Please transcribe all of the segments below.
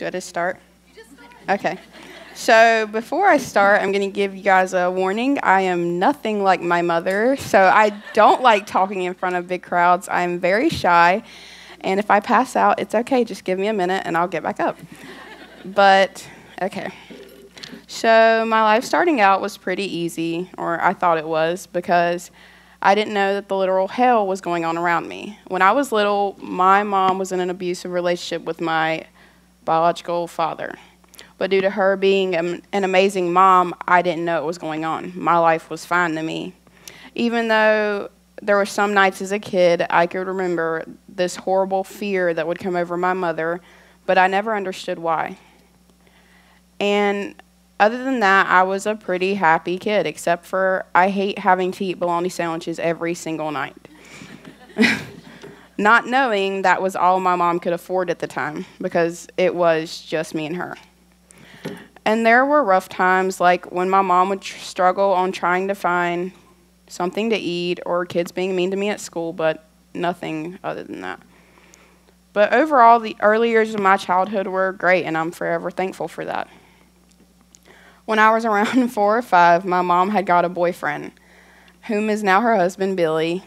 Do I just start? Okay. So before I start, I'm going to give you guys a warning. I am nothing like my mother, so I don't like talking in front of big crowds. I'm very shy, and if I pass out, it's okay. Just give me a minute, and I'll get back up. But, okay. So my life starting out was pretty easy, or I thought it was, because I didn't know that the literal hell was going on around me. When I was little, my mom was in an abusive relationship with my biological father. But due to her being an amazing mom, I didn't know what was going on. My life was fine to me. Even though there were some nights as a kid, I could remember this horrible fear that would come over my mother, but I never understood why. And other than that, I was a pretty happy kid, except for I hate having to eat bologna sandwiches every single night. Not knowing that was all my mom could afford at the time, because it was just me and her. And there were rough times, like when my mom would struggle on trying to find something to eat, or kids being mean to me at school, but nothing other than that. But overall, the early years of my childhood were great, and I'm forever thankful for that. When I was around 4 or 5, my mom had got a boyfriend, whom is now her husband, Billy.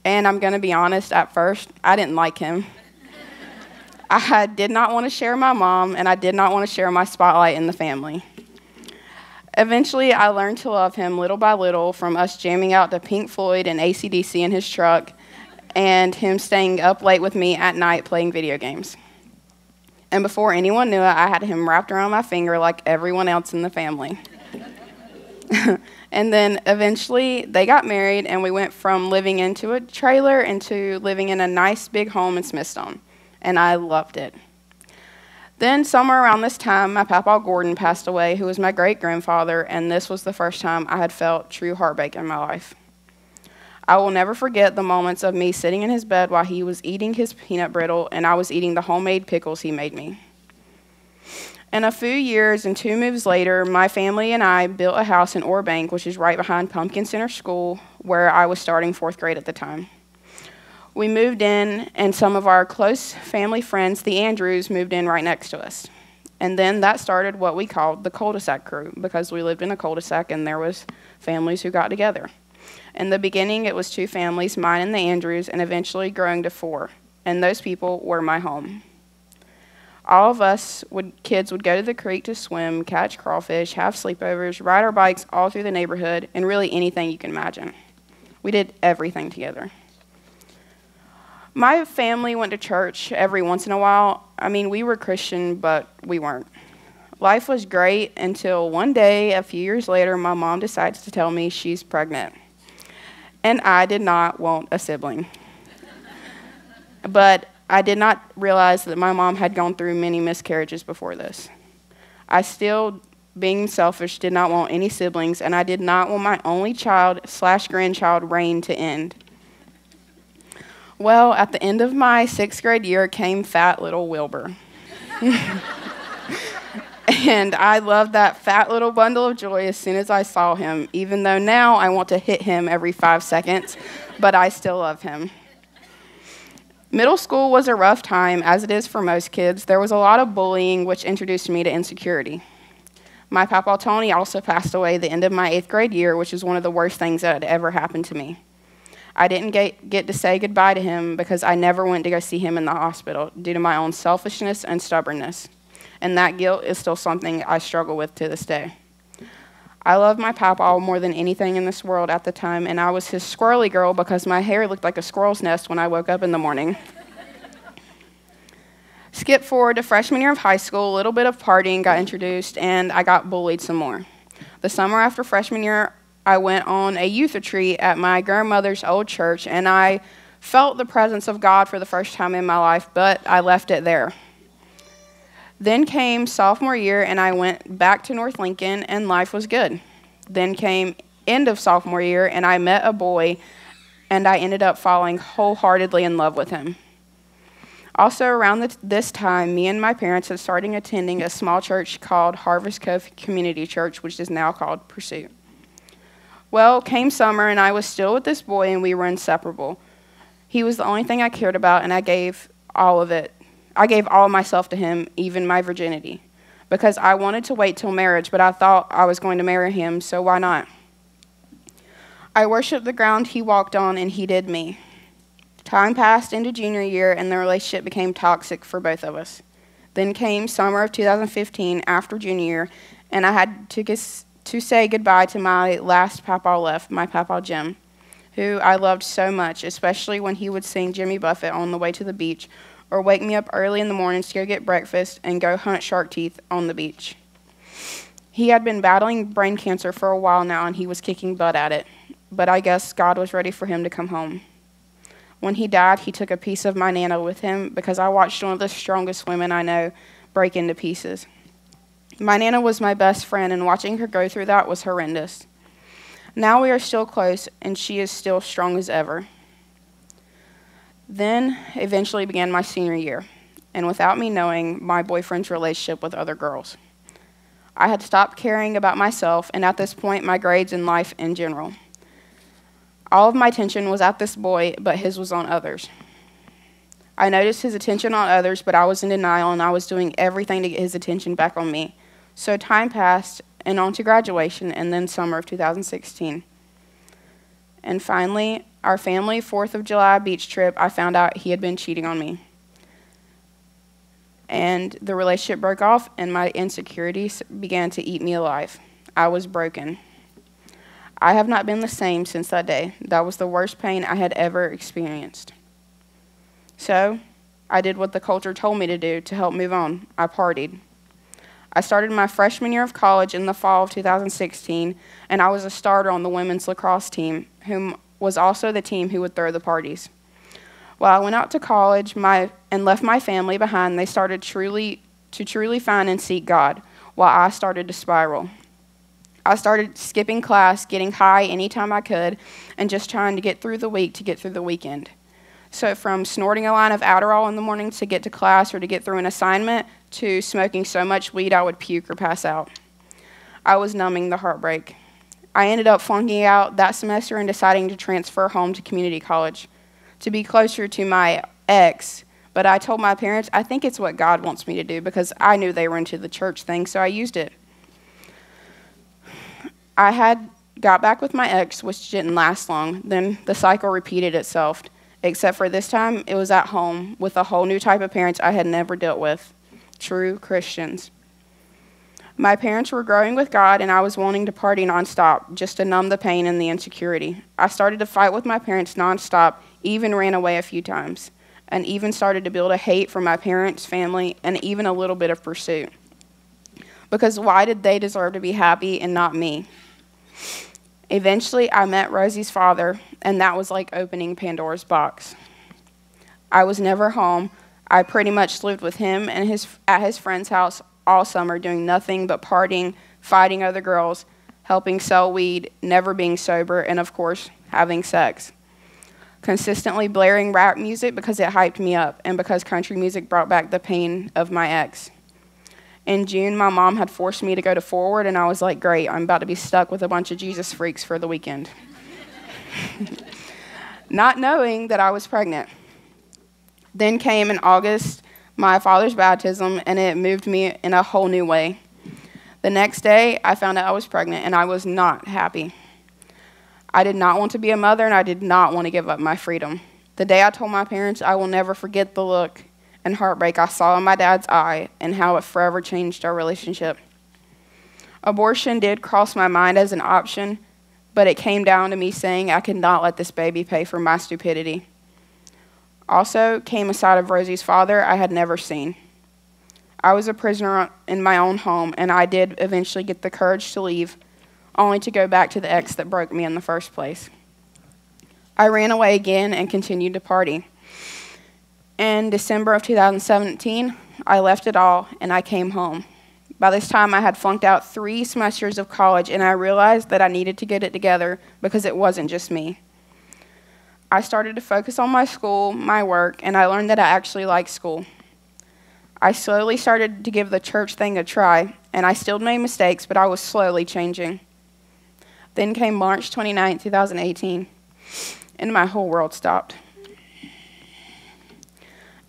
And I'm going to be honest, at first, I didn't like him. I did not want to share my mom, and I did not want to share my spotlight in the family. Eventually, I learned to love him little by little, from us jamming out to Pink Floyd and AC/DC in his truck, and him staying up late with me at night playing video games. And before anyone knew it, I had him wrapped around my finger like everyone else in the family. And then eventually, they got married, and we went from living into a trailer into living in a nice big home in Smithstone. And I loved it. Then somewhere around this time, my papa Gordon passed away, who was my great-grandfather, and this was the first time I had felt true heartbreak in my life. I will never forget the moments of me sitting in his bed while he was eating his peanut brittle and I was eating the homemade pickles he made me. And a few years and 2 moves later, my family and I built a house in Orbank, which is right behind Pumpkin Center School, where I was starting 4th grade at the time. We moved in, and some of our close family friends, the Andrews, moved in right next to us. And then that started what we called the cul-de-sac crew, because we lived in a cul-de-sac and there was families who got together. In the beginning, it was 2 families, mine and the Andrews, and eventually growing to 4. And those people were my home. All of us kids would go to the creek to swim, catch crawfish, have sleepovers, ride our bikes all through the neighborhood, and really anything you can imagine. We did everything together. My family went to church every once in a while. I mean, we were Christian, but we weren't. Life was great until one day, a few years later, my mom decides to tell me she's pregnant. And I did not want a sibling. But I did not realize that my mom had gone through many miscarriages before this. I still, being selfish, did not want any siblings, and I did not want my only child/grandchild reign to end. Well, at the end of my 6th grade year came fat little Wilbur. And I loved that fat little bundle of joy as soon as I saw him, even though now I want to hit him every 5 seconds, but I still love him. Middle school was a rough time, as it is for most kids. There was a lot of bullying, which introduced me to insecurity. My papa Tony also passed away at the end of my 8th grade year, which is one of the worst things that had ever happened to me. I didn't get to say goodbye to him because I never went to go see him in the hospital due to my own selfishness and stubbornness. And that guilt is still something I struggle with to this day. I loved my papa more than anything in this world at the time, and I was his squirrely girl because my hair looked like a squirrel's nest when I woke up in the morning. Skip forward to freshman year of high school, a little bit of partying got introduced, and I got bullied some more. The summer after freshman year, I went on a youth retreat at my grandmother's old church, and I felt the presence of God for the first time in my life, but I left it there. Then came sophomore year, and I went back to North Lincoln, and life was good. Then came end of sophomore year, and I met a boy, and I ended up falling wholeheartedly in love with him. Also, around this time, me and my parents had started attending a small church called Harvest Cove Community Church, which is now called Pursuit. Well, came summer, and I was still with this boy, and we were inseparable. He was the only thing I cared about, and I gave all of it I gave all myself to him, even my virginity, because I wanted to wait till marriage, but I thought I was going to marry him, so why not? I worshiped the ground he walked on, and he did me. Time passed into junior year, and the relationship became toxic for both of us. Then came summer of 2015 after junior year, and I had to say goodbye to my last papa left, my papa Jim, who I loved so much, especially when he would sing Jimmy Buffett on the way to the beach or wake me up early in the mornings to go get breakfast and go hunt shark teeth on the beach. He had been battling brain cancer for a while now, and he was kicking butt at it, but I guess God was ready for him to come home. When he died, he took a piece of my Nana with him because I watched one of the strongest women I know break into pieces. My Nana was my best friend, and watching her go through that was horrendous. Now we are still close, and she is still strong as ever. Then eventually began my senior year, and without me knowing, my boyfriend's relationship with other girls. I had stopped caring about myself, and at this point, my grades and life in general. All of my attention was at this boy, but his was on others. I noticed his attention on others, but I was in denial, and I was doing everything to get his attention back on me. So time passed, and on to graduation, and then summer of 2016. And finally, our family 4th of July beach trip, I found out he had been cheating on me. And the relationship broke off, and my insecurities began to eat me alive. I was broken. I have not been the same since that day. That was the worst pain I had ever experienced. So, I did what the culture told me to do to help move on. I partied. I started my freshman year of college in the fall of 2016, and I was a starter on the women's lacrosse team, whom was also the team who would throw the parties. While I went out to college and left my family behind, they started to truly find and seek God, while I started to spiral. I started skipping class, getting high anytime I could, and just trying to get through the week to get through the weekend. So from snorting a line of Adderall in the morning to get to class or to get through an assignment, to smoking so much weed I would puke or pass out. I was numbing the heartbreak. I ended up flunking out that semester and deciding to transfer home to community college to be closer to my ex, but I told my parents, I think it's what God wants me to do, because I knew they were into the church thing, so I used it. I had got back with my ex, which didn't last long. Then the cycle repeated itself, except for this time it was at home with a whole new type of parents I had never dealt with, true Christians. My parents were growing with God, and I was wanting to party nonstop just to numb the pain and the insecurity. I started to fight with my parents nonstop, even ran away a few times, and even started to build a hate for my parents, family, and even a little bit of pursuit. Because why did they deserve to be happy and not me? Eventually, I met Rosie's father, and that was like opening Pandora's box. I was never home. I pretty much lived with him and at his friend's house all summer, doing nothing but partying, fighting other girls, helping sell weed, never being sober, and of course, having sex. Consistently blaring rap music because it hyped me up, and because country music brought back the pain of my ex. In June, my mom had forced me to go to Forward, and I was like, great, I'm about to be stuck with a bunch of Jesus freaks for the weekend. Not knowing that I was pregnant. Then came in August my father's baptism, and it moved me in a whole new way. The next day, I found out I was pregnant, and I was not happy. I did not want to be a mother, and I did not want to give up my freedom. The day I told my parents, I will never forget the look and heartbreak I saw in my dad's eye and how it forever changed our relationship. Abortion did cross my mind as an option, but it came down to me saying I could not let this baby pay for my stupidity. Also came a side of Rosie's father I had never seen. I was a prisoner in my own home, and I did eventually get the courage to leave, only to go back to the ex that broke me in the first place. I ran away again and continued to party. In December of 2017, I left it all, and I came home. By this time, I had flunked out 3 semesters of college, and I realized that I needed to get it together because it wasn't just me. I started to focus on my school, my work, and I learned that I actually liked school. I slowly started to give the church thing a try, and I still made mistakes, but I was slowly changing. Then came March 29, 2018, and my whole world stopped.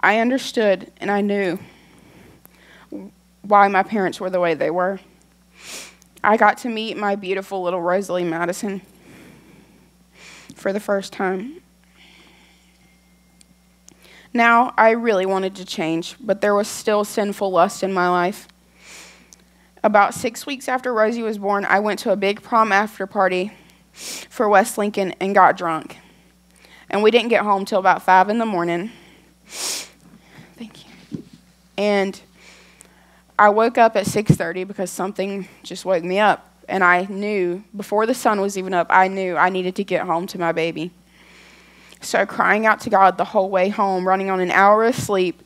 I understood and I knew why my parents were the way they were. I got to meet my beautiful little Rosalie Madison for the first time. Now, I really wanted to change, but there was still sinful lust in my life. About 6 weeks after Rosie was born, I went to a big prom after party for West Lincoln and got drunk. And we didn't get home till about 5 in the morning. Thank you. And I woke up at 6:30 because something just woke me up. And I knew, before the sun was even up, I knew I needed to get home to my baby. So crying out to God the whole way home, running on an hour of sleep,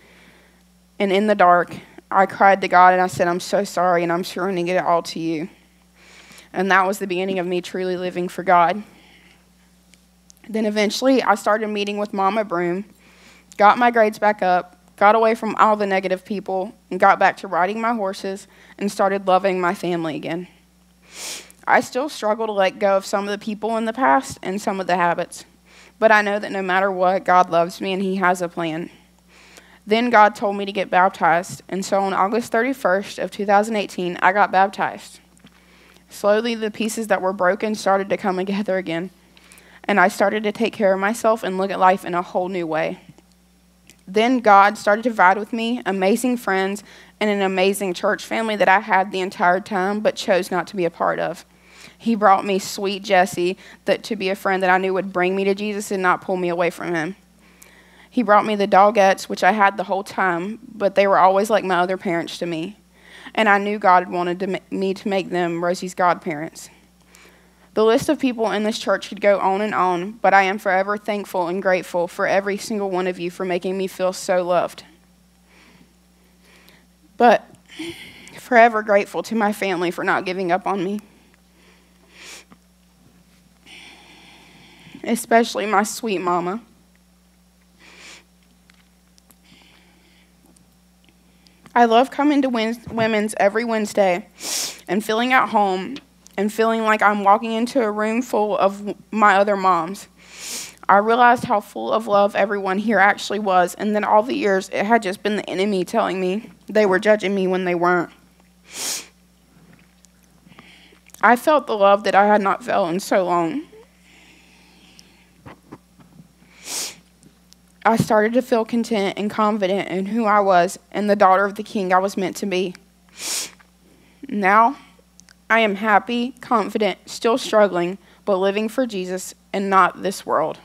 and in the dark, I cried to God and I said, I'm so sorry and I'm surrendering it all to you. And that was the beginning of me truly living for God. Then eventually I started meeting with Mama Broom, got my grades back up, got away from all the negative people, and got back to riding my horses and started loving my family again. I still struggle to let go of some of the people in the past and some of the habits, but I know that no matter what, God loves me and He has a plan. Then God told me to get baptized, and so on August 31st of 2018, I got baptized. Slowly, the pieces that were broken started to come together again, and I started to take care of myself and look at life in a whole new way. Then God started to provide with me amazing friends and an amazing church family that I had the entire time but chose not to be a part of. He brought me sweet Jessie to be a friend that I knew would bring me to Jesus and not pull me away from Him. He brought me the dogettes, which I had the whole time, but they were always like my other parents to me. And I knew God wanted me to make them Rosie's godparents. The list of people in this church could go on and on, but I am forever thankful and grateful for every single one of you for making me feel so loved. But forever grateful to my family for not giving up on me. Especially my sweet mama. I love coming to Women's every Wednesday and feeling at home and feeling like I'm walking into a room full of my other moms. I realized how full of love everyone here actually was, and then all the years it had just been the enemy telling me they were judging me when they weren't. I felt the love that I had not felt in so long. I started to feel content and confident in who I was and the daughter of the King I was meant to be. Now, I am happy, confident, still struggling, but living for Jesus and not this world.